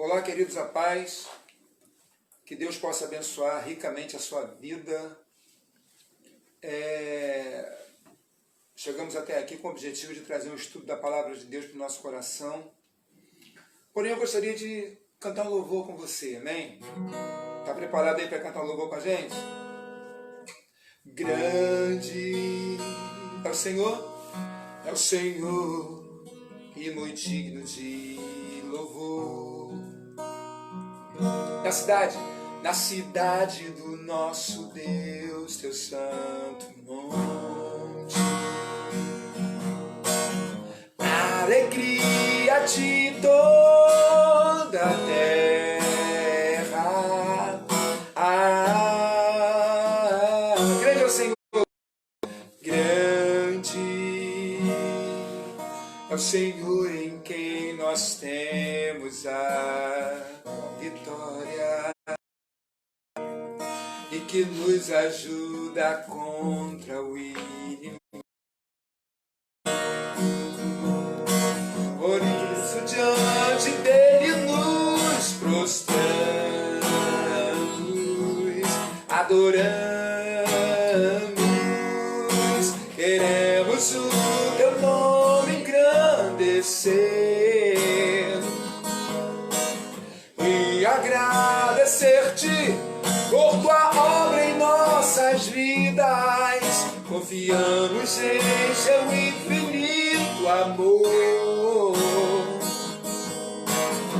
Olá, queridos, a paz, que Deus possa abençoar ricamente a sua vida. Chegamos até aqui com o objetivo de trazer um estudo da Palavra de Deus para o nosso coração. Porém, eu gostaria de cantar um louvor com você, amém? Está preparado aí para cantar um louvor com a gente? Grande é o Senhor, e muito digno de louvor. Na cidade do nosso Deus, teu santo monte, a alegria de toda a terra. Grande é o Senhor, grande é o Senhor em quem nós temos a vitória e que nos ajuda contra o inimigo. Por isso diante dele nos prostramos, adoramos, queremos o teu nome engrandecer e agradecer-te por tua obra em nossas vidas. Confiamos em seu infinito amor,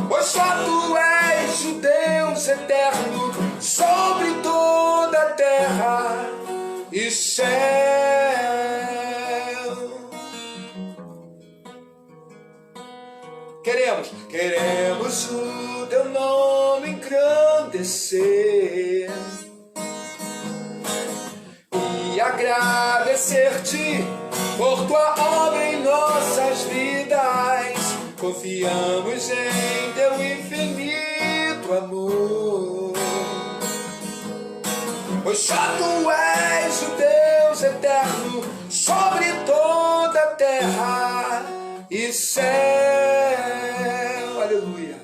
pois só tu és o Deus eterno sobre toda a terra e céu. Queremos o teu nome engrandecer e agradecer-te por tua obra em nossas vidas. Confiamos em teu infinito amor, pois só tu és o Deus eterno sobre toda a terra e céu. Aleluia.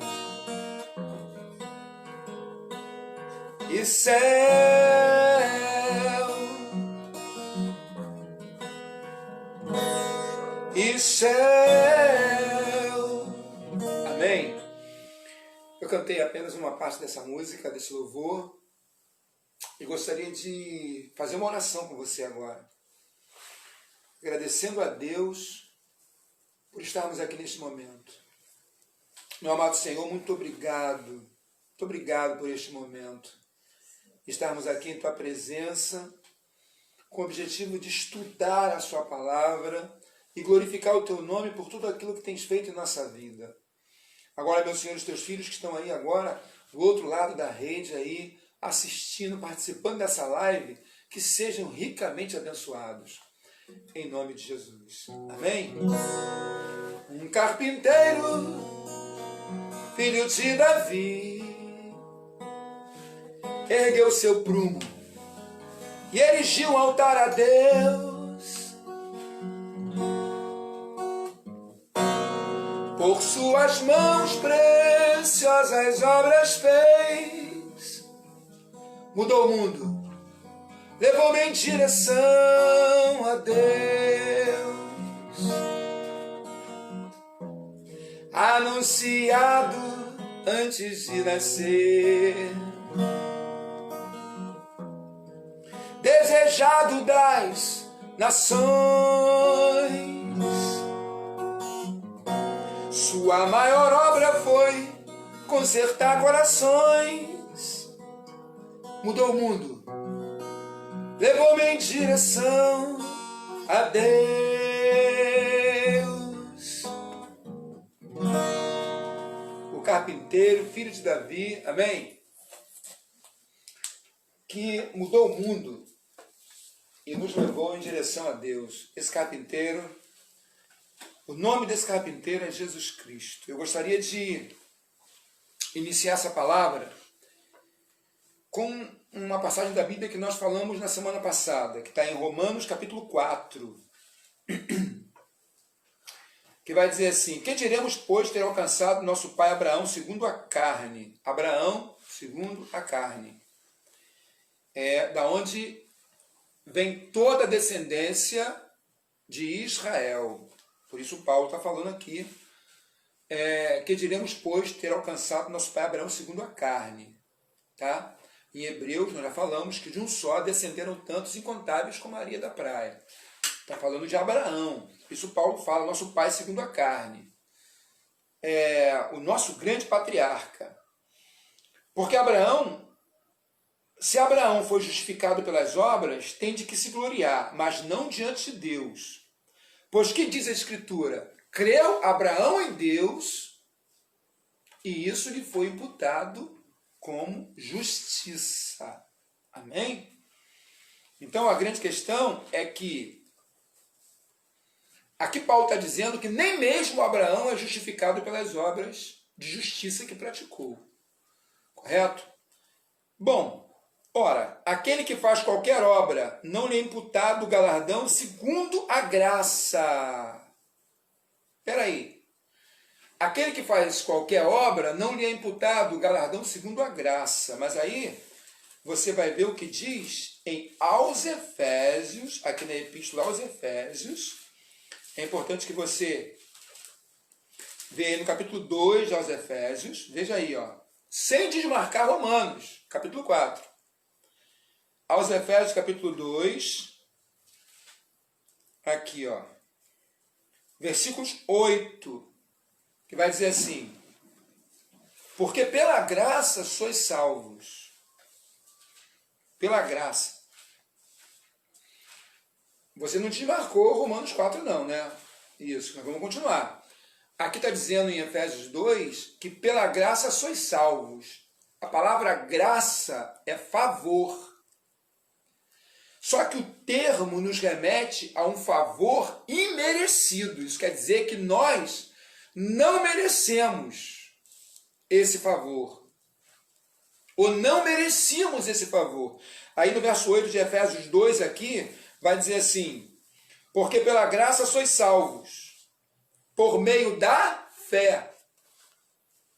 E céu. E céu. Amém? Eu cantei apenas uma parte dessa música, desse louvor, e gostaria de fazer uma oração com você agora, agradecendo a Deus por estarmos aqui neste momento. Meu amado Senhor, muito obrigado por este momento, estarmos aqui em tua presença, com o objetivo de estudar a sua palavra e glorificar o teu nome por tudo aquilo que tens feito em nossa vida. Agora, meu Senhor, os teus filhos que estão aí agora, do outro lado da rede aí, assistindo, participando dessa live, que sejam ricamente abençoados. Em nome de Jesus. Amém? Um carpinteiro, filho de Davi, ergueu seu prumo e erigiu um altar a Deus. Por suas mãos preciosas obras fez, mudou o mundo, levou-me em direção a Deus. Anunciado antes de nascer, desejado das nações, sua maior obra foi consertar corações, mudou o mundo, levou-me em direção a Deus. O carpinteiro, filho de Davi, amém? Que mudou o mundo e nos levou em direção a Deus. Esse carpinteiro, o nome desse carpinteiro é Jesus Cristo. Eu gostaria de iniciar essa palavra com uma passagem da Bíblia que nós falamos na semana passada, que está em Romanos capítulo 4. que vai dizer assim: que diremos, pois, ter alcançado nosso pai Abraão segundo a carne? Abraão segundo a carne. É da onde vem toda a descendência de Israel. Por isso Paulo está falando aqui, que diremos, pois, ter alcançado nosso pai Abraão segundo a carne. Tá? Em Hebreus, nós já falamos que de um só descenderam tantos incontáveis como a areia da praia. Está falando de Abraão. Isso Paulo fala, nosso pai segundo a carne. O nosso grande patriarca. Porque Abraão, se Abraão foi justificado pelas obras, tem de que se gloriar, mas não diante de Deus. Pois que diz a Escritura? Creu Abraão em Deus, e isso lhe foi imputado como justiça. Amém? Então a grande questão é que aqui Paulo está dizendo que nem mesmo Abraão é justificado pelas obras de justiça que praticou. Correto? Bom, ora, aquele que faz qualquer obra não lhe é imputado o galardão segundo a graça. Espera aí. Aquele que faz qualquer obra não lhe é imputado o galardão segundo a graça. Mas aí você vai ver o que diz aos Efésios, aqui na Epístola aos Efésios. É importante que você veja no capítulo 2 aos Efésios. Veja aí, ó. Sem desmarcar Romanos, capítulo 4. Aos Efésios, capítulo 2. Aqui, ó. Versículos 8. Que vai dizer assim: porque pela graça sois salvos. Pela graça. Você não desmarcou Romanos 4 não, né? Isso, nós vamos continuar. Aqui está dizendo em Efésios 2 que pela graça sois salvos. A palavra graça é favor. Só que o termo nos remete a um favor imerecido. Isso quer dizer que nós não merecemos esse favor. Ou não merecíamos esse favor. Aí no verso 8 de Efésios 2 aqui, vai dizer assim: porque pela graça sois salvos, por meio da fé.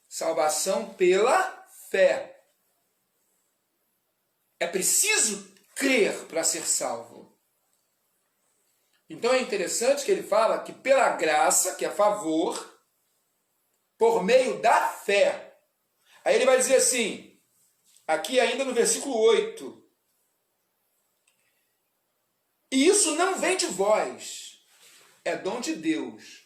Salvação pela fé. É preciso crer para ser salvo. Então é interessante que ele fala que pela graça, que é favor, por meio da fé. Aí ele vai dizer assim, aqui ainda no versículo 8, e isso não vem de vós, é dom de Deus.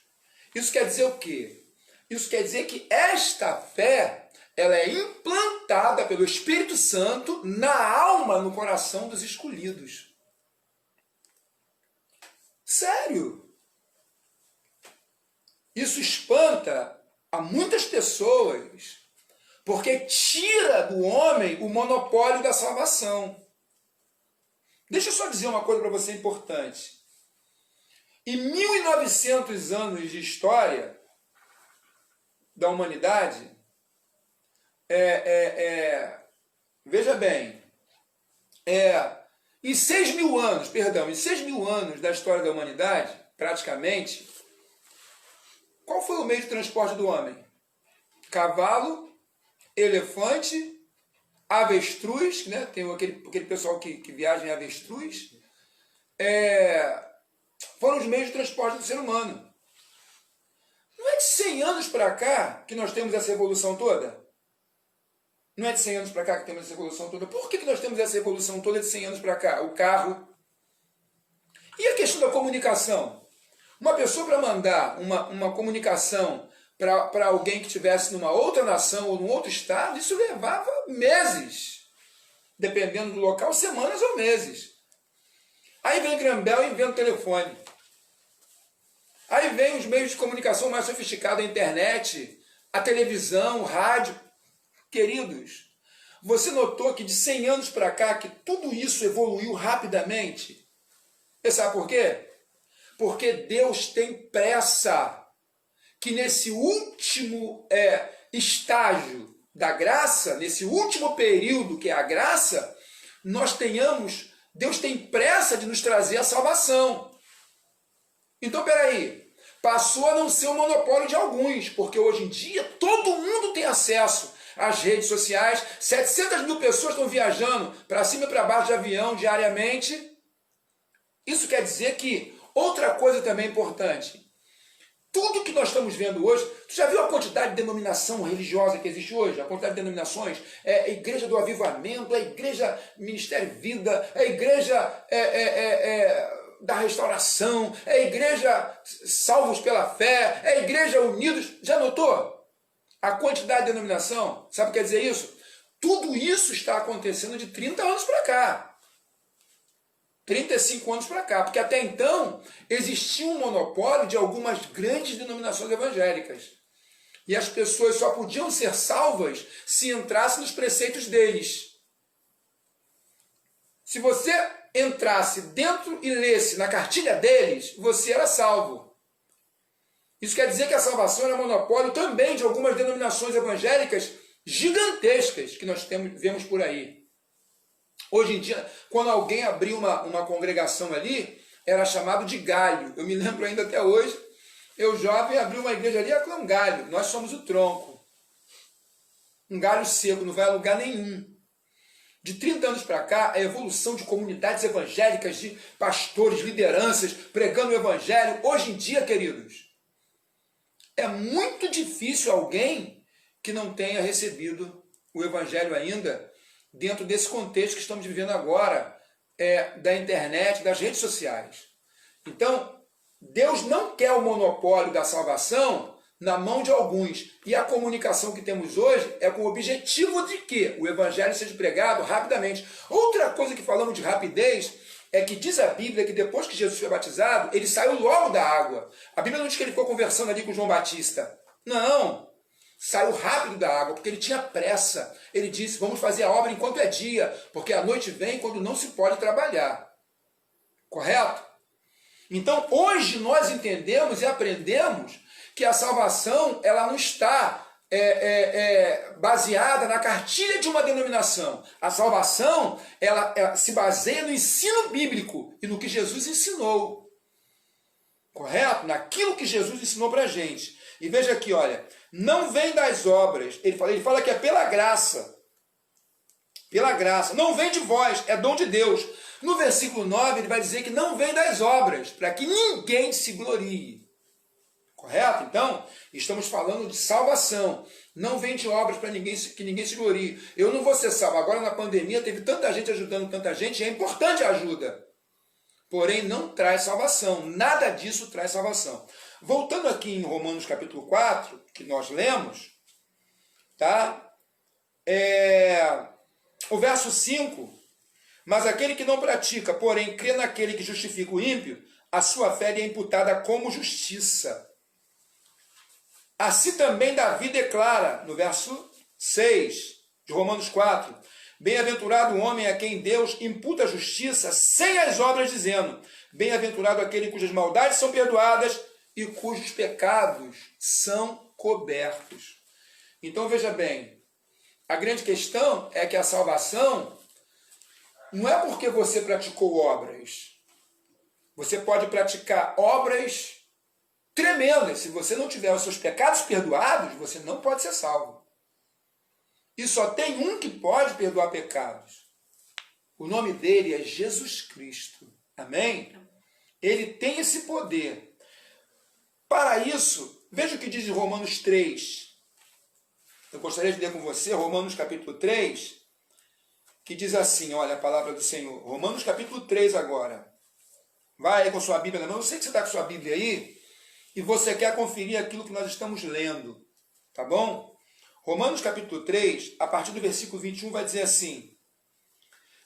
Isso quer dizer o quê? Isso quer dizer que esta fé, ela é implantada pelo Espírito Santo na alma, no coração dos escolhidos. Sério. Isso espanta a muitas pessoas, porque tira do homem o monopólio da salvação. Deixa eu só dizer uma coisa para você importante. Em 1900 anos de história da humanidade, veja bem, em 6.000 anos, em 6.000 anos da história da humanidade, praticamente, qual foi o meio de transporte do homem? Cavalo, elefante, avestruz, né? Tem aquele pessoal que viaja em avestruz. Foram os meios de transporte do ser humano. Não é de 100 anos para cá que nós temos essa evolução toda? Não é de 100 anos para cá que temos essa evolução toda? Por que nós temos essa evolução toda de 100 anos para cá? O carro. E a questão da comunicação? Uma pessoa para mandar uma comunicação para alguém que estivesse numa outra nação ou num outro estado, isso levava meses. Dependendo do local, semanas ou meses. Aí vem Graham-Bell e inventa o telefone. Aí vem os meios de comunicação mais sofisticados, a internet, a televisão, o rádio. Queridos, você notou que de 100 anos para cá, que tudo isso evoluiu rapidamente? Você sabe por quê? Porque Deus tem pressa que nesse último estágio da graça, nesse último período que é a graça, Deus tem pressa de nos trazer a salvação. Então, peraí, passou a não ser um monopólio de alguns, porque hoje em dia todo mundo tem acesso às redes sociais, 700 mil pessoas estão viajando para cima e para baixo de avião diariamente. Isso quer dizer que, outra coisa também importante, tudo que nós estamos vendo hoje, tu já viu a quantidade de denominação religiosa que existe hoje? A quantidade de denominações? É a Igreja do Avivamento, é a Igreja Ministério Vida, é a Igreja da Restauração, é a Igreja Salvos pela Fé, é a Igreja Unidos. Já notou? A quantidade de denominação, sabe o que quer dizer isso? Tudo isso está acontecendo de 30 anos para cá. 35 anos para cá, porque até então existia um monopólio de algumas grandes denominações evangélicas. E as pessoas só podiam ser salvas se entrassem nos preceitos deles. Se você entrasse dentro e lesse na cartilha deles, você era salvo. Isso quer dizer que a salvação era monopólio também de algumas denominações evangélicas gigantescas que nós vemos por aí. Hoje em dia, quando alguém abriu uma congregação ali, era chamado de galho. Eu me lembro ainda até hoje, eu jovem abri uma igreja ali, é um galho. Nós somos o tronco. Um galho seco, não vai a lugar nenhum. De 30 anos para cá, a evolução de comunidades evangélicas, de pastores, lideranças, pregando o evangelho. Hoje em dia, queridos, é muito difícil alguém que não tenha recebido o evangelho ainda, dentro desse contexto que estamos vivendo agora, da internet, das redes sociais. Então, Deus não quer o monopólio da salvação na mão de alguns. E a comunicação que temos hoje é com o objetivo de que o evangelho seja pregado rapidamente. Outra coisa que falamos de rapidez é que diz a Bíblia que depois que Jesus foi batizado, ele saiu logo da água. A Bíblia não diz que ele ficou conversando ali com João Batista. Não. Saiu rápido da água, porque ele tinha pressa. Ele disse, vamos fazer a obra enquanto é dia, porque a noite vem quando não se pode trabalhar. Correto? Então, hoje nós entendemos e aprendemos que a salvação ela não está baseada na cartilha de uma denominação. A salvação ela se baseia no ensino bíblico e no que Jesus ensinou. Correto? Naquilo que Jesus ensinou para a gente. E veja aqui, olha, não vem das obras. Ele fala que é pela graça. Pela graça. Não vem de vós, é dom de Deus. No versículo 9, ele vai dizer que não vem das obras, para que ninguém se glorie. Correto? Então, estamos falando de salvação. Não vem de obras para que ninguém se glorie. Eu não vou ser salvo. Agora, na pandemia, teve tanta gente ajudando tanta gente, e é importante a ajuda. Porém, não traz salvação. Nada disso traz salvação. Voltando aqui em Romanos capítulo 4, que nós lemos, tá? O verso 5, mas aquele que não pratica, porém crê naquele que justifica o ímpio, a sua fé lhe é imputada como justiça. Assim também Davi declara, no verso 6 de Romanos 4, bem-aventurado o homem a quem Deus imputa a justiça sem as obras, dizendo, bem-aventurado aquele cujas maldades são perdoadas e cujos pecados são cobertos. Então veja bem, a grande questão é que a salvação não é porque você praticou obras. Você pode praticar obras tremendas. Se você não tiver os seus pecados perdoados, você não pode ser salvo. E só tem um que pode perdoar pecados. O nome dele é Jesus Cristo. Amém? Ele tem esse poder. Para isso, veja o que diz em Romanos 3. Eu gostaria de ler com você Romanos capítulo 3, que diz assim, olha a palavra do Senhor. Romanos capítulo 3 agora. Vai aí com sua Bíblia na mão. Eu sei que você está com sua Bíblia aí e você quer conferir aquilo que nós estamos lendo. Tá bom? Romanos capítulo 3, a partir do versículo 21, vai dizer assim,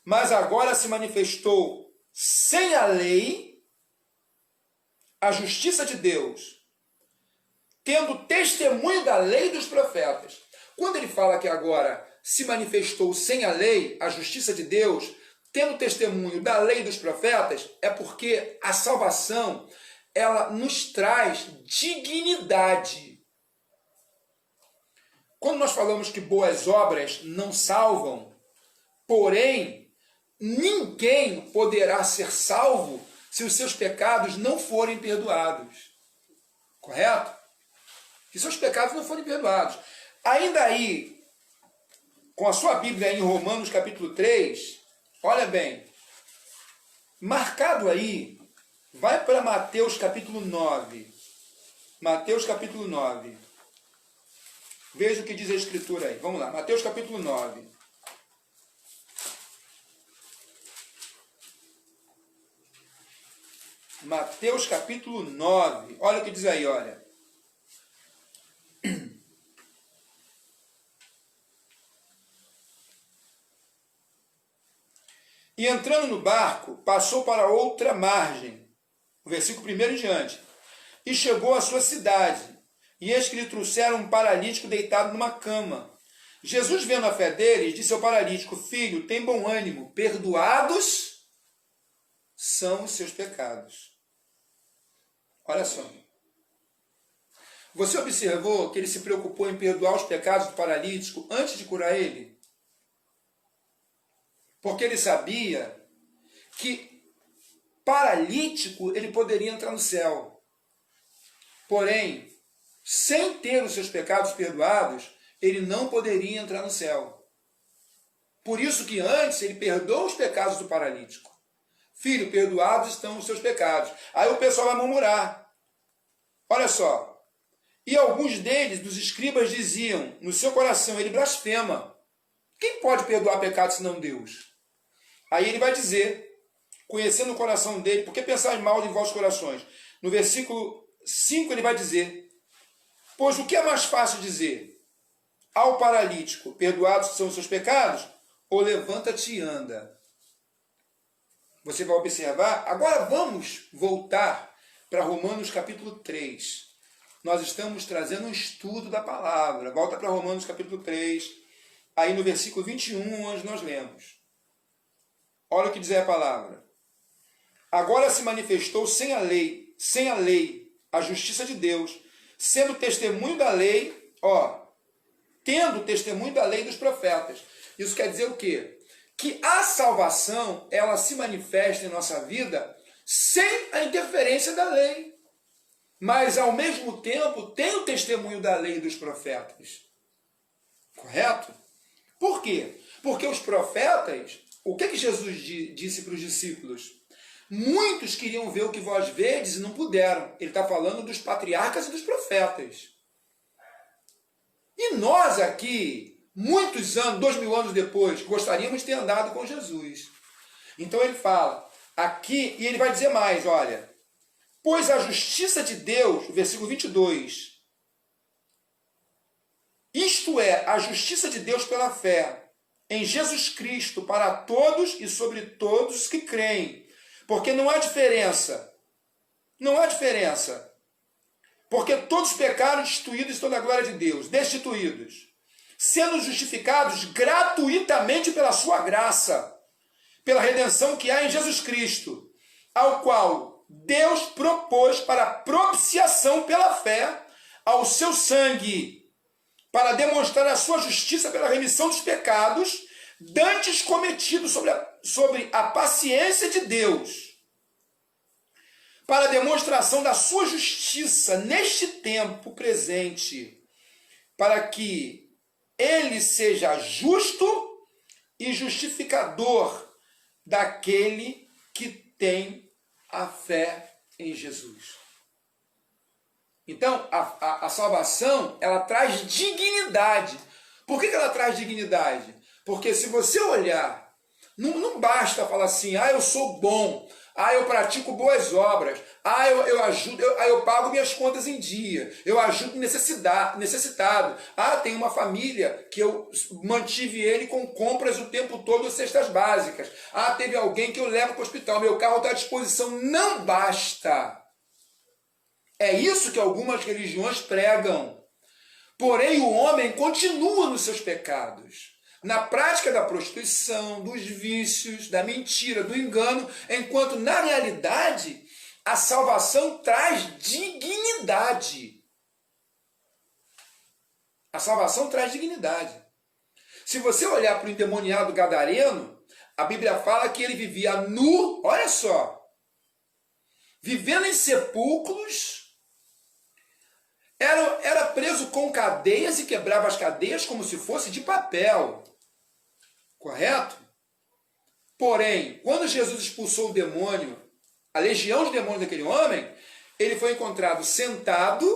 mas agora se manifestou sem a lei a justiça de Deus, tendo testemunho da lei dos profetas. Quando ele fala que agora se manifestou sem a lei, a justiça de Deus, tendo testemunho da lei dos profetas, é porque a salvação, ela nos traz dignidade. Quando nós falamos que boas obras não salvam, porém, ninguém poderá ser salvo se os seus pecados não forem perdoados. Correto? Que seus pecados não forem perdoados. Ainda aí, com a sua Bíblia em Romanos capítulo 3, olha bem, marcado aí, vai para Mateus capítulo 9. Mateus capítulo 9. Veja o que diz a Escritura aí. Vamos lá, Mateus capítulo 9. Mateus capítulo 9. Olha o que diz aí, olha. E entrando no barco, passou para outra margem. O versículo 1 em diante. E chegou à sua cidade. E eis que lhe trouxeram um paralítico deitado numa cama. Jesus, vendo a fé deles, disse ao paralítico: Filho, tem bom ânimo, perdoados são os seus pecados. Olha só. Você observou que ele se preocupou em perdoar os pecados do paralítico antes de curar ele? Porque ele sabia que paralítico ele poderia entrar no céu. Porém, sem ter os seus pecados perdoados, ele não poderia entrar no céu. Por isso que antes ele perdoa os pecados do paralítico. Filho, perdoados estão os seus pecados. Aí o pessoal vai murmurar. Olha só. E alguns deles, dos escribas, diziam, no seu coração, ele blasfema. Quem pode perdoar pecados senão Deus? Aí ele vai dizer, conhecendo o coração dele, por que pensais mal em vossos corações? No versículo 5 ele vai dizer, pois o que é mais fácil dizer ao paralítico, perdoados são os seus pecados, ou levanta-te e anda? Você vai observar. Agora vamos voltar para Romanos capítulo 3. Nós estamos trazendo um estudo da palavra. Volta para Romanos capítulo 3, aí no versículo 21, onde nós lemos. Olha o que diz aí a palavra. Agora se manifestou sem a lei, a justiça de Deus, sendo testemunho da lei, tendo testemunho da lei dos profetas. Isso quer dizer o quê? Que a salvação, ela se manifesta em nossa vida sem a interferência da lei. Mas, ao mesmo tempo, tem o testemunho da lei dos profetas. Correto? Por quê? Porque os profetas, o que Jesus disse para os discípulos? Muitos queriam ver o que vós vedes e não puderam. Ele está falando dos patriarcas e dos profetas. E nós aqui, muitos anos, 2000 anos depois, gostaríamos de ter andado com Jesus. Então ele fala aqui, e ele vai dizer mais, olha, pois a justiça de Deus, versículo 22, isto é, a justiça de Deus pela fé, em Jesus Cristo, para todos e sobre todos os que creem. Porque não há diferença. Não há diferença. Porque todos pecaram, destituídos de toda a glória de Deus, destituídos, sendo justificados gratuitamente pela sua graça, pela redenção que há em Jesus Cristo, ao qual Deus propôs para propiciação pela fé ao seu sangue, para demonstrar a sua justiça pela remissão dos pecados dantes cometidos sobre a paciência de Deus, para a demonstração da sua justiça neste tempo presente, para que ele seja justo e justificador daquele que tem a fé em Jesus. Então, a salvação, ela traz dignidade. Por que ela traz dignidade? Porque se você olhar, não basta falar assim, eu sou bom, eu pratico boas obras, eu ajudo, eu pago minhas contas em dia, eu ajudo necessitado, tem uma família que eu mantive ele com compras o tempo todo, cestas básicas, teve alguém que eu levo para o hospital, meu carro está à disposição. Não basta. É isso que algumas religiões pregam. Porém, o homem continua nos seus pecados, na prática da prostituição, dos vícios, da mentira, do engano, enquanto na realidade a salvação traz dignidade. A salvação traz dignidade. Se você olhar para o endemoniado gadareno, a Bíblia fala que ele vivia nu, olha só, vivendo em sepulcros, era preso com cadeias e quebrava as cadeias como se fosse de papel. Correto? Porém, quando Jesus expulsou o demônio, a legião de demônios daquele homem, ele foi encontrado sentado,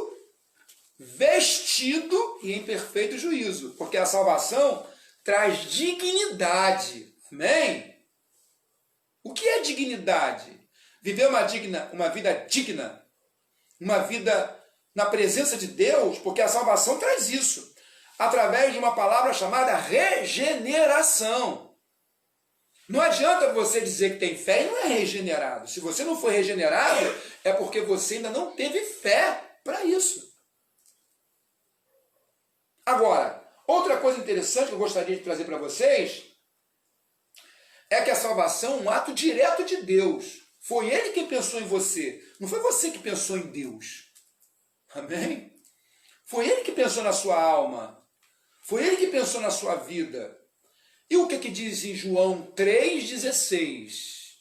vestido e em perfeito juízo, porque a salvação traz dignidade. Amém? O que é dignidade? Viver uma vida digna, uma vida na presença de Deus, porque a salvação traz isso, através de uma palavra chamada regeneração. Não adianta você dizer que tem fé e não é regenerado. Se você não foi regenerado, é porque você ainda não teve fé para isso. Agora, outra coisa interessante que eu gostaria de trazer para vocês é que a salvação é um ato direto de Deus. Foi Ele quem pensou em você. Não foi você que pensou em Deus. Amém? Foi Ele que pensou na sua alma. Foi Ele que pensou na sua vida. E o que diz em João 3,16?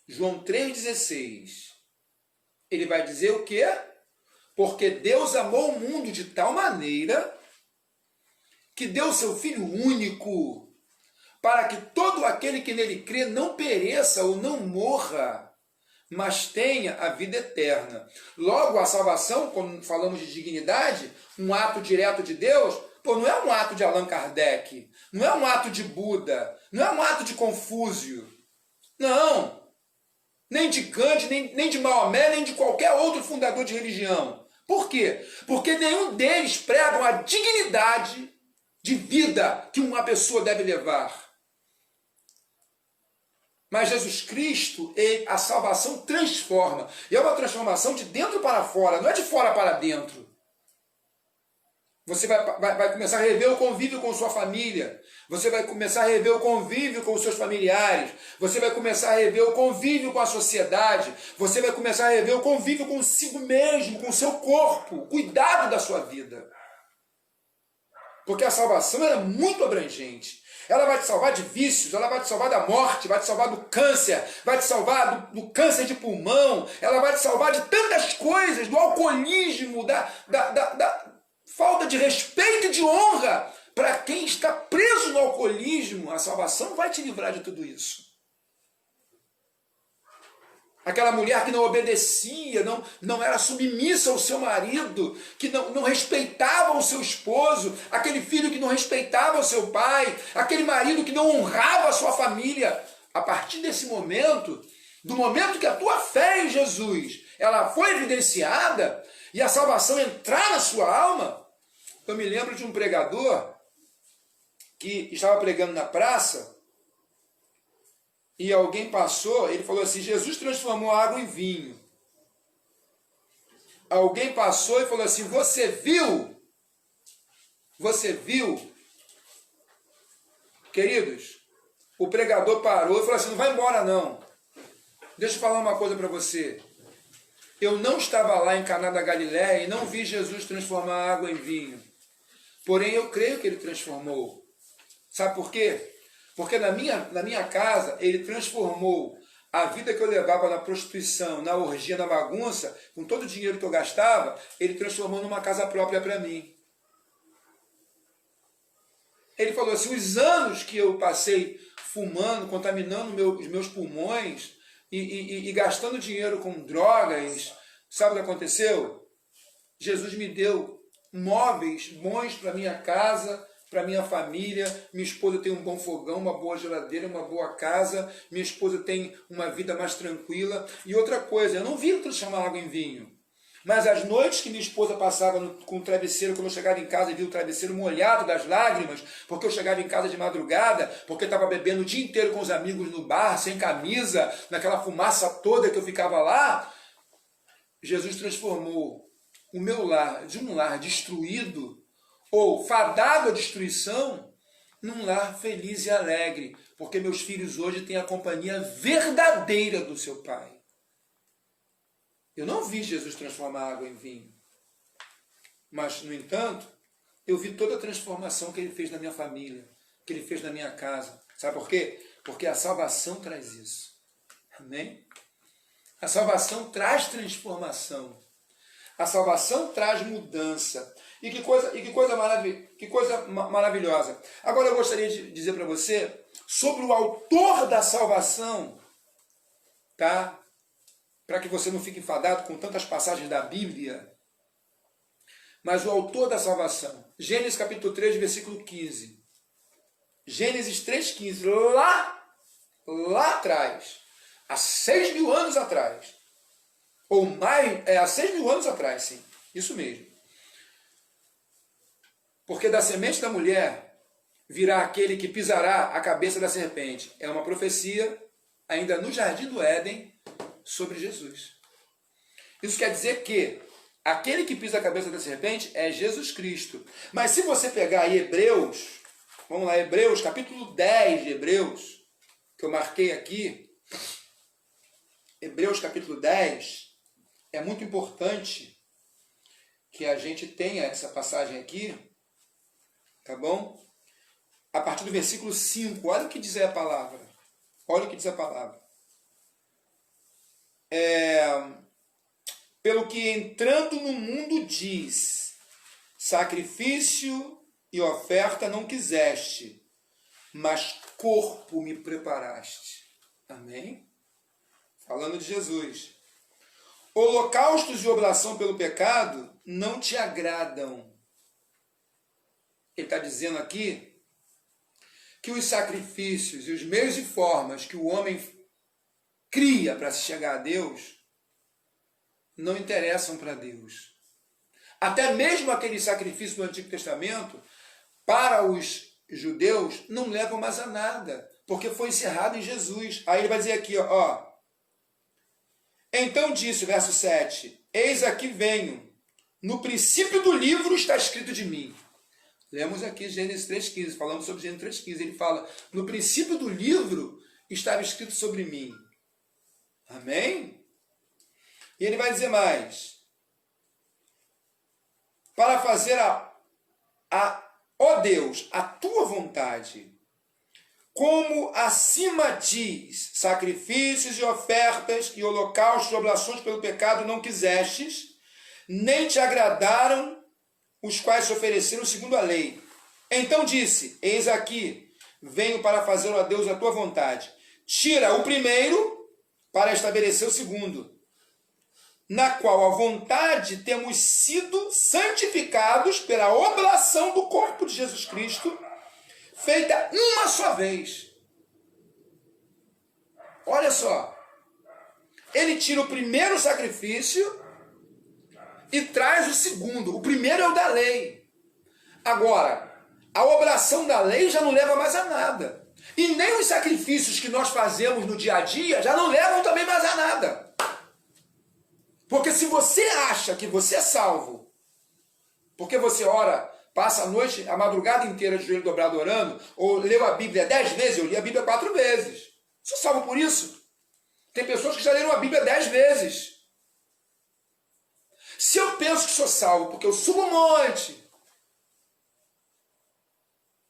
João 3,16. Ele vai dizer o quê? Porque Deus amou o mundo de tal maneira que deu seu Filho único, para que todo aquele que nele crê não pereça ou não morra, mas tenha a vida eterna. Logo, a salvação, quando falamos de dignidade, um ato direto de Deus, não é um ato de Allan Kardec, não é um ato de Buda, não é um ato de Confúcio, não, nem de Gandhi, nem de Maomé, nem de qualquer outro fundador de religião. Por quê? Porque nenhum deles pregam a dignidade de vida que uma pessoa deve levar. Mas Jesus Cristo, a salvação transforma. E é uma transformação de dentro para fora, não é de fora para dentro. Você vai começar a rever o convívio com sua família. Você vai começar a rever o convívio com os seus familiares. Você vai começar a rever o convívio com a sociedade. Você vai começar a rever o convívio consigo mesmo, com o seu corpo. Cuidado da sua vida. Porque a salvação é muito abrangente. Ela vai te salvar de vícios, ela vai te salvar da morte, vai te salvar do câncer, vai te salvar do câncer de pulmão, ela vai te salvar de tantas coisas, do alcoolismo, da falta de respeito e de honra. Para quem está preso no alcoolismo, a salvação vai te livrar de tudo isso. Aquela mulher que não obedecia, não era submissa ao seu marido, que não respeitava o seu esposo, aquele filho que não respeitava o seu pai, aquele marido que não honrava a sua família. A partir desse momento, do momento que a tua fé em Jesus ela foi evidenciada e a salvação entrar na sua alma, eu me lembro de um pregador que estava pregando na praça e alguém passou, ele falou assim, Jesus transformou a água em vinho. Alguém passou e falou assim, você viu? Você viu? Queridos, o pregador parou e falou assim, não vai embora não. Deixa eu falar uma coisa para você. Eu não estava lá em Caná da Galileia e não vi Jesus transformar a água em vinho. Porém, eu creio que ele transformou. Sabe por quê? Porque na minha casa, ele transformou a vida que eu levava na prostituição, na orgia, na bagunça, com todo o dinheiro que eu gastava, ele transformou numa casa própria para mim. Ele falou assim, os anos que eu passei fumando, contaminando os meus pulmões e gastando dinheiro com drogas, sabe o que aconteceu? Jesus me deu móveis bons para minha casa, para minha família. Minha esposa tem um bom fogão, uma boa geladeira, uma boa casa. Minha esposa tem uma vida mais tranquila. E outra coisa, eu não vi ele transformar água em vinho. Mas as noites que minha esposa passava com o travesseiro, quando eu chegava em casa e via o travesseiro molhado das lágrimas, porque eu chegava em casa de madrugada, porque eu estava bebendo o dia inteiro com os amigos no bar, sem camisa, naquela fumaça toda que eu ficava lá, Jesus transformou o meu lar, de um lar destruído, ou fadado à destruição, num lar feliz e alegre, porque meus filhos hoje têm a companhia verdadeira do seu pai. Eu não vi Jesus transformar água em vinho, mas, no entanto, eu vi toda a transformação que ele fez na minha família, que ele fez na minha casa. Sabe por quê? Porque a salvação traz isso. Amém? A salvação traz transformação. A salvação traz mudança. E que coisa maravilhosa. Agora eu gostaria de dizer para você sobre o autor da salvação, tá? Para que você não fique enfadado com tantas passagens da Bíblia. Mas o autor da salvação, Gênesis capítulo 3, versículo 15. Gênesis 3,15, lá atrás, há 6.000 anos atrás, ou mais, há 6.000 anos atrás, sim, isso mesmo. Porque da semente da mulher virá aquele que pisará a cabeça da serpente. É uma profecia, ainda no jardim do Éden, sobre Jesus. Isso quer dizer que aquele que pisa a cabeça da serpente é Jesus Cristo. Mas se você pegar aí Hebreus, vamos lá, Hebreus, capítulo 10 de Hebreus, que eu marquei aqui, Hebreus capítulo 10, é muito importante que a gente tenha essa passagem aqui, tá bom? A partir do versículo 5, olha o que diz a palavra. Olha o que diz a palavra. Pelo que entrando no mundo diz, sacrifício e oferta não quiseste, mas corpo me preparaste. Amém? Falando de Jesus. Holocaustos e oblação pelo pecado não te agradam. Ele está dizendo aqui que os sacrifícios e os meios e formas que o homem cria para se chegar a Deus não interessam para Deus. Até mesmo aquele sacrifício do Antigo Testamento, para os judeus, não levam mais a nada, porque foi encerrado em Jesus. Aí ele vai dizer aqui, ó. Então disse, verso 7, eis aqui venho, no princípio do livro está escrito de mim. Lemos aqui Gênesis 3,15, falamos sobre Gênesis 3,15. Ele fala, no princípio do livro estava escrito sobre mim. Amém? E ele vai dizer mais. Para fazer ó Deus, a tua vontade, como acima diz, sacrifícios e ofertas e holocaustos e oblações pelo pecado não quisestes, nem te agradaram os quais se ofereceram segundo a lei. Então disse, eis aqui, venho para fazer, ó Deus, a tua vontade. Tira o primeiro para estabelecer o segundo, na qual a vontade temos sido santificados pela oblação do corpo de Jesus Cristo, feita uma só vez. Olha só, ele tira o primeiro sacrifício e traz o segundo. O primeiro é o da lei. Agora, a oblação da lei já não leva mais a nada. E nem os sacrifícios que nós fazemos no dia a dia já não levam também mais a nada. Porque se você acha que você é salvo, porque você ora, passa a noite, a madrugada inteira de joelho dobrado orando, ou leu a Bíblia 10 vezes, eu li a Bíblia 4 vezes. Sou salvo por isso? Tem pessoas que já leram a Bíblia 10 vezes. Se eu penso que sou salvo porque eu subo um monte,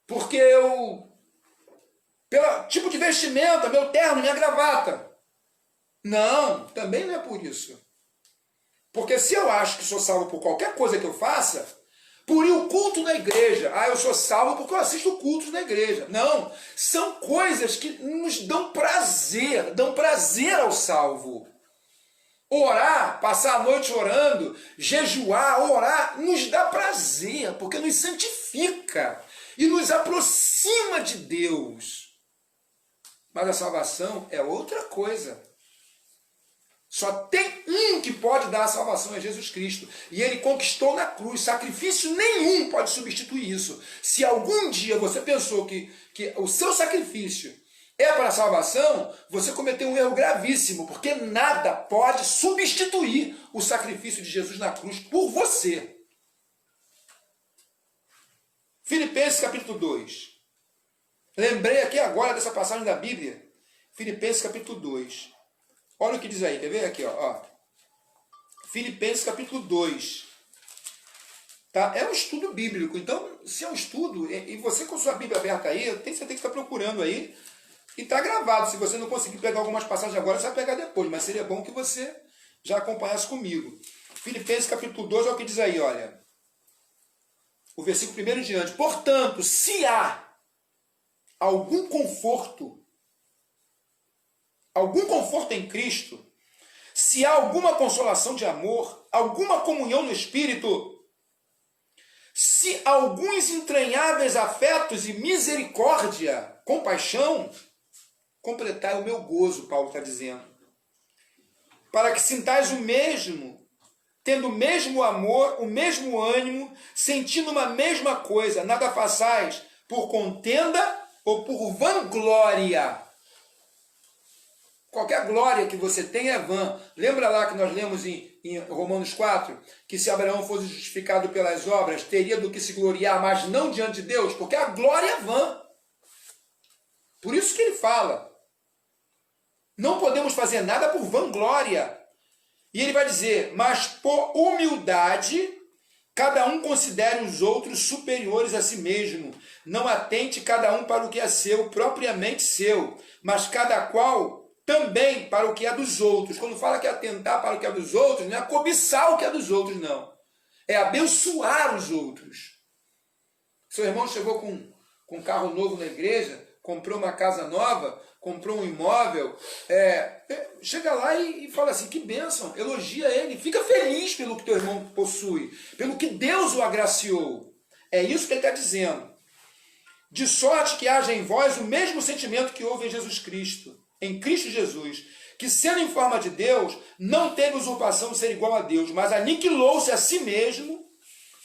porque eu, pelo tipo de vestimenta, meu terno, minha gravata. Não, também não é por isso. Porque se eu acho que sou salvo por qualquer coisa que eu faça, por ir o culto na igreja, eu sou salvo porque eu assisto cultos na igreja. Não, são coisas que nos dão prazer ao salvo. Orar, passar a noite orando, jejuar, orar, nos dá prazer, porque nos santifica e nos aproxima de Deus. Mas a salvação é outra coisa. Só tem um que pode dar a salvação, é Jesus Cristo. E ele conquistou na cruz. Sacrifício nenhum pode substituir isso. Se algum dia você pensou que o seu sacrifício é para a salvação, você cometeu um erro gravíssimo, porque nada pode substituir o sacrifício de Jesus na cruz por você. Filipenses capítulo 2. Lembrei aqui agora dessa passagem da Bíblia. Filipenses capítulo 2. Olha o que diz aí, quer ver? Aqui, ó. Filipenses capítulo 2. Tá? É um estudo bíblico, então, se é um estudo, e você com sua Bíblia aberta aí, você tem que estar procurando aí, e está gravado. Se você não conseguir pegar algumas passagens agora, você vai pegar depois, mas seria bom que você já acompanhasse comigo. Filipenses capítulo 2, olha o que diz aí, olha. O versículo 1 em diante. Portanto, se há algum conforto em Cristo, se há alguma consolação de amor, alguma comunhão no Espírito, se alguns entranháveis afetos e misericórdia, compaixão, completai o meu gozo, Paulo está dizendo, para que sintais o mesmo, tendo o mesmo amor, o mesmo ânimo, sentindo uma mesma coisa, nada façais por contenda ou por vanglória. Qualquer glória que você tem é vã. Lembra lá que nós lemos em Romanos 4, que se Abraão fosse justificado pelas obras, teria do que se gloriar, mas não diante de Deus, porque a glória é vã. Por isso que ele fala, não podemos fazer nada por vanglória. E ele vai dizer, mas por humildade, cada um considere os outros superiores a si mesmo. Não atente cada um para o que é seu, propriamente seu, mas cada qual também para o que é dos outros. Quando fala que é atentar para o que é dos outros, não é cobiçar o que é dos outros, não. É abençoar os outros. Seu irmão chegou com um carro novo na igreja, comprou uma casa nova, comprou um imóvel, chega lá e fala assim, que bênção, elogia ele, fica feliz pelo que teu irmão possui, pelo que Deus o agraciou. É isso que ele está dizendo. De sorte que haja em vós o mesmo sentimento que houve em Jesus Cristo, em Cristo Jesus, que sendo em forma de Deus, não teve usurpação de ser igual a Deus, mas aniquilou-se a si mesmo,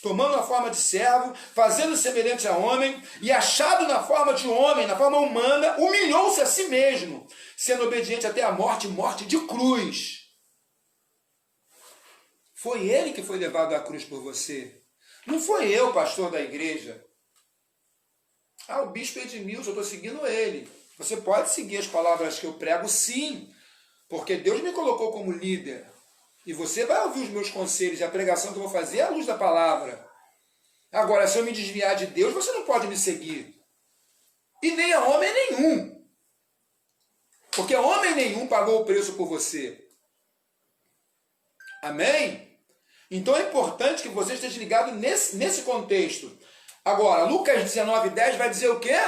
tomando a forma de servo, fazendo semelhante a homem, e achado na forma de homem, na forma humana, humilhou-se a si mesmo, sendo obediente até a morte, morte de cruz. Foi ele que foi levado à cruz por você. Não foi eu, pastor da igreja. O bispo Edmilson, eu estou seguindo ele. Você pode seguir as palavras que eu prego, sim, porque Deus me colocou como líder. E você vai ouvir os meus conselhos e a pregação que eu vou fazer é à luz da palavra. Agora, se eu me desviar de Deus, você não pode me seguir. E nem a homem nenhum. Porque homem nenhum pagou o preço por você. Amém? Então é importante que você esteja ligado nesse contexto. Agora, Lucas 19:10 vai dizer o quê?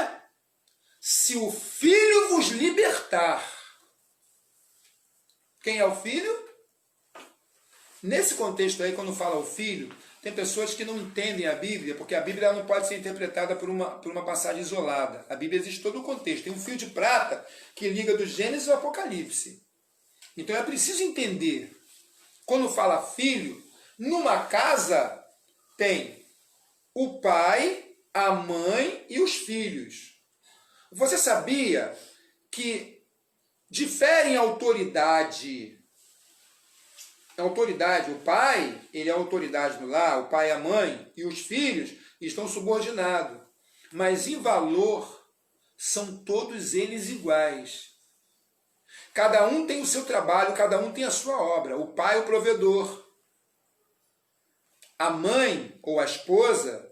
Se o Filho vos libertar. Quem é o Filho? Nesse contexto aí, quando fala o Filho, tem pessoas que não entendem a Bíblia, porque a Bíblia não pode ser interpretada por uma passagem isolada. A Bíblia existe todo o contexto. Tem um fio de prata que liga do Gênesis ao Apocalipse. Então é preciso entender. Quando fala filho, numa casa tem o pai, a mãe e os filhos. Você sabia que diferem autoridade? O pai, ele é a autoridade no lar, o pai e a mãe, e os filhos estão subordinados. Mas em valor, são todos eles iguais. Cada um tem o seu trabalho, cada um tem a sua obra. O pai, o provedor. A mãe, ou a esposa,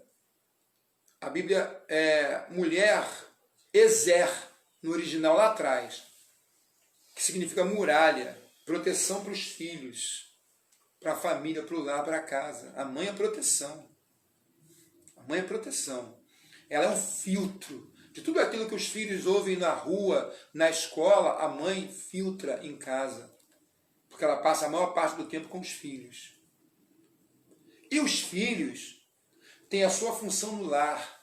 a Bíblia é mulher, ezer, no original lá atrás, que significa muralha, proteção para os filhos, para a família, para o lar, para a casa. A mãe é proteção. A mãe é proteção. Ela é um filtro de tudo aquilo que os filhos ouvem na rua, na escola. A mãe filtra em casa, porque ela passa a maior parte do tempo com os filhos. E os filhos têm a sua função no lar.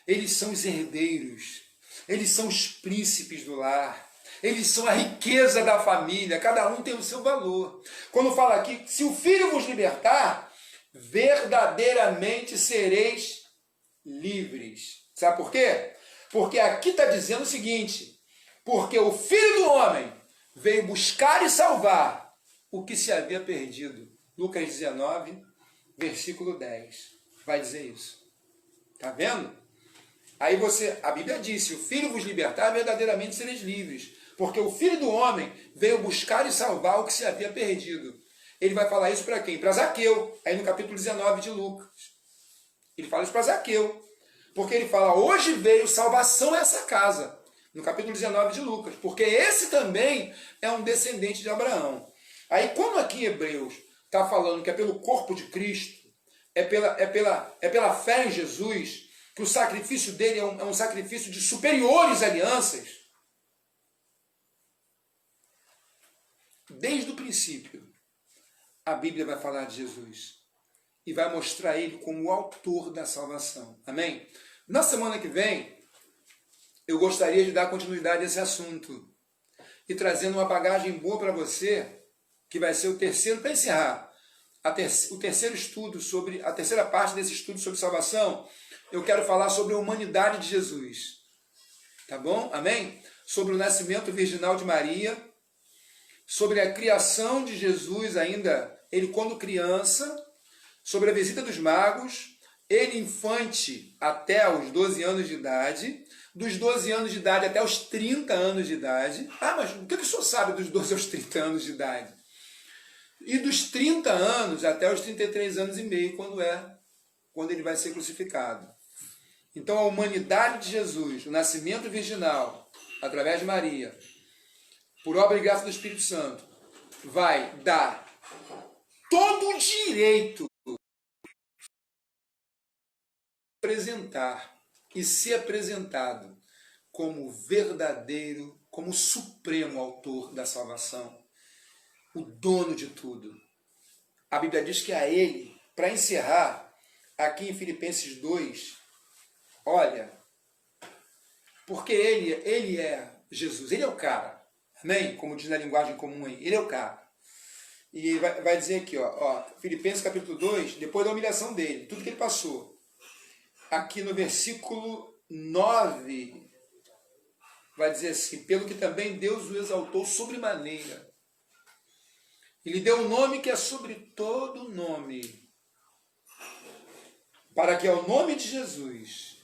Eles são os herdeiros. Eles são os príncipes do lar. Eles são a riqueza da família. Cada um tem o seu valor. Quando fala aqui, se o Filho vos libertar, verdadeiramente sereis livres. Sabe por quê? Porque aqui está dizendo o seguinte, porque o Filho do Homem veio buscar e salvar o que se havia perdido. Lucas 19, versículo 10. Vai dizer isso. Está vendo? Aí a Bíblia diz, se o Filho vos libertar, verdadeiramente sereis livres. Porque o Filho do Homem veio buscar e salvar o que se havia perdido. Ele vai falar isso para quem? Para Zaqueu, aí no capítulo 19 de Lucas. Ele fala isso para Zaqueu. Porque ele fala, hoje veio salvação a essa casa. No capítulo 19 de Lucas. Porque esse também é um descendente de Abraão. Aí quando aqui em Hebreus está falando que é pelo corpo de Cristo, é pela fé em Jesus, que o sacrifício dele é um sacrifício de superiores alianças, desde o princípio, a Bíblia vai falar de Jesus e vai mostrar ele como o autor da salvação. Amém? Na semana que vem, eu gostaria de dar continuidade a esse assunto e trazendo uma bagagem boa para você, que vai ser o terceiro, para encerrar, o terceiro estudo sobre, a terceira parte desse estudo sobre salvação. Eu quero falar sobre a humanidade de Jesus. Tá bom? Amém? Sobre o nascimento virginal de Maria, sobre a criação de Jesus ainda, ele quando criança, sobre a visita dos magos, ele infante até os 12 anos de idade, dos 12 anos de idade até os 30 anos de idade. Ah, mas o que o senhor sabe dos 12 aos 30 anos de idade? E dos 30 anos até os 33 anos e meio, quando ele vai ser crucificado. Então a humanidade de Jesus, o nascimento virginal, através de Maria, por obra e graça do Espírito Santo, vai dar todo o direito de apresentar e ser apresentado como verdadeiro, como supremo autor da salvação, o dono de tudo. A Bíblia diz que a ele, para encerrar, aqui em Filipenses 2, olha, porque ele é Jesus, ele é o cara, amém? Como diz na linguagem comum aí, ele é o cara. E vai dizer aqui, ó, Filipenses capítulo 2, depois da humilhação dele, tudo que ele passou. Aqui no versículo 9, vai dizer assim, pelo que também Deus o exaltou sobremaneira. Ele deu um nome que é sobre todo nome, para que ao nome de Jesus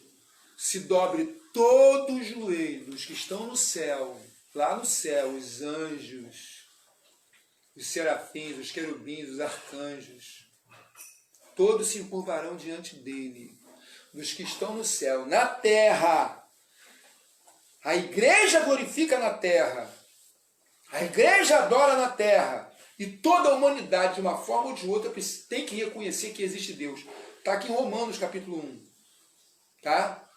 se dobre todos os joelhos que estão no céu, lá no céu, os anjos, os serafins, os querubins, os arcanjos, todos se encurvarão diante dele, dos que estão no céu, na terra. A igreja glorifica na terra, a igreja adora na terra, e toda a humanidade, de uma forma ou de outra, tem que reconhecer que existe Deus. Está aqui em Romanos capítulo 1. Tá?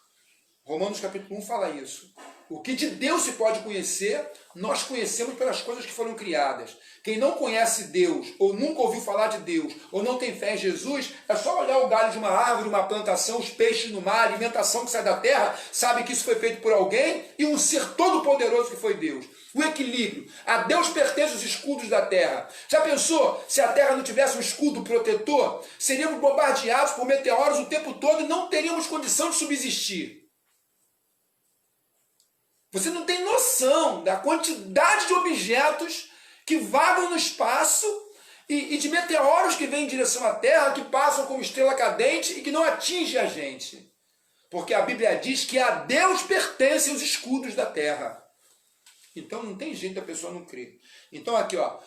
Romanos capítulo 1 fala isso. O que de Deus se pode conhecer, nós conhecemos pelas coisas que foram criadas. Quem não conhece Deus, ou nunca ouviu falar de Deus, ou não tem fé em Jesus, é só olhar o galho de uma árvore, uma plantação, os peixes no mar, a alimentação que sai da terra, sabe que isso foi feito por alguém e um ser todo-poderoso que foi Deus. O equilíbrio. A Deus pertence os escudos da terra. Já pensou se a terra não tivesse um escudo protetor? Seríamos bombardeados por meteoros o tempo todo e não teríamos condição de subsistir. Você não tem noção da quantidade de objetos que vagam no espaço e de meteoros que vêm em direção à Terra, que passam como estrela cadente e que não atingem a gente. Porque a Bíblia diz que a Deus pertencem os escudos da terra. Então não tem jeito da pessoa não crer. Então aqui, ó,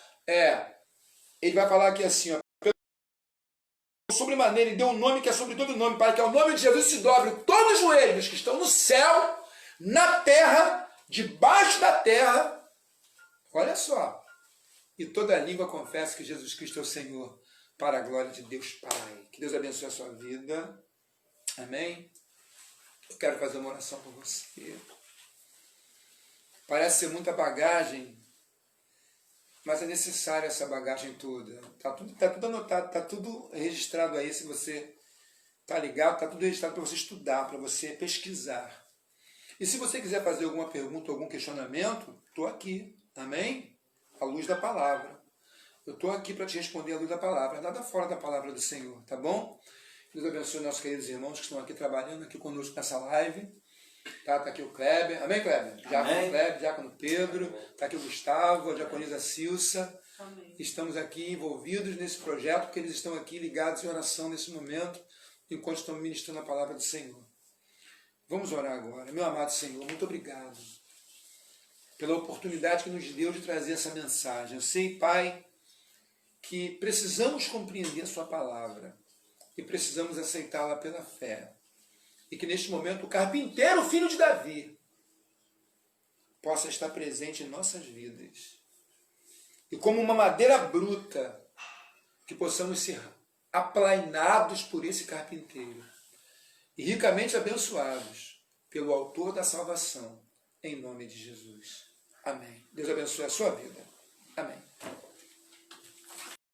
ele vai falar aqui assim, ó, sobremaneira, ele deu um nome que é sobre todo nome, para que ao nome de Jesus se dobre todos os joelhos que estão no céu, na terra, debaixo da terra. Olha só. E toda língua confessa que Jesus Cristo é o Senhor, para a glória de Deus Pai. Que Deus abençoe a sua vida. Amém? Eu quero fazer uma oração por você. Parece ser muita bagagem, mas é necessária essa bagagem toda. Está tudo anotado, está tudo registrado aí, se você está ligado, está tudo registrado para você estudar, para você pesquisar. E se você quiser fazer alguma pergunta, algum questionamento, estou aqui, amém? À luz da palavra. Eu estou aqui para te responder à luz da palavra, nada fora da palavra do Senhor, tá bom? Deus abençoe nossos queridos irmãos que estão aqui trabalhando aqui conosco nessa live. Tá aqui o Kleber, amém, Kleber? Diácono Kleber, Diácono Pedro, está aqui o Gustavo, a diaconisa Silsa. Amém. Estamos aqui envolvidos nesse projeto, porque eles estão aqui ligados em oração nesse momento, enquanto estão ministrando a palavra do Senhor. Vamos orar agora. Meu amado Senhor, muito obrigado pela oportunidade que nos deu de trazer essa mensagem. Eu sei, Pai, que precisamos compreender a sua palavra e precisamos aceitá-la pela fé. E que neste momento o carpinteiro, filho de Davi, possa estar presente em nossas vidas. E como uma madeira bruta, que possamos ser aplainados por esse carpinteiro e ricamente abençoados pelo autor da salvação, em nome de Jesus. Amém. Deus abençoe a sua vida.